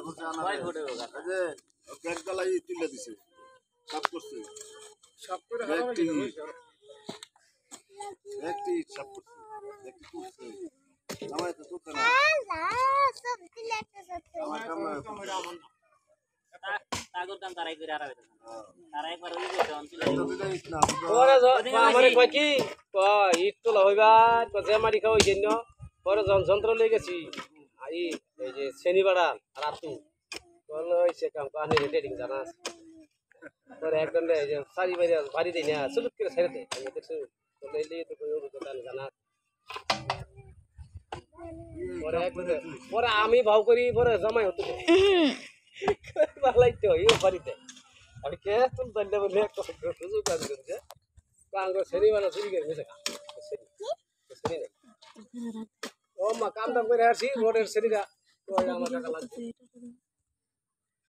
করছে আনা এই যে ব্যাগ গালাই তুলে দিছে সব করছে সব করে একটি সব করছে একটি করছে জামাই তো করতে না সব দিলে একটা সব আমার ক্যামেরা তাগর কাম তারাই করে আরাবে তারা একবার ওই যে অঞ্চলে পরে আমারে কয় কি ইট তোলা হইবার কজে মারি খাওয়াই জন্য পরে যন্ত্র লই গেছি এই যে শনিবারা রাতু বললো সে কাম কানে রেডিং জানাস পরে একদম এই যে সারি বাড়ি দেই না সুলুক করে ছেড়ে দে আমি দেখছি বলে এই তো কই ওর দোকান জানাস পরে আমি ভাও করি পরে জমাই হতো ভালাই তো ইও বাড়িতে আমি কে তুল দন্ডে বলে একটা সুযোগ কাজ করছে কাঙ্গ শনিবার চুরি করে মিশে ও মা কাম দাম করে আসি রোডের শনিরা তো আমার টাকা লাগবে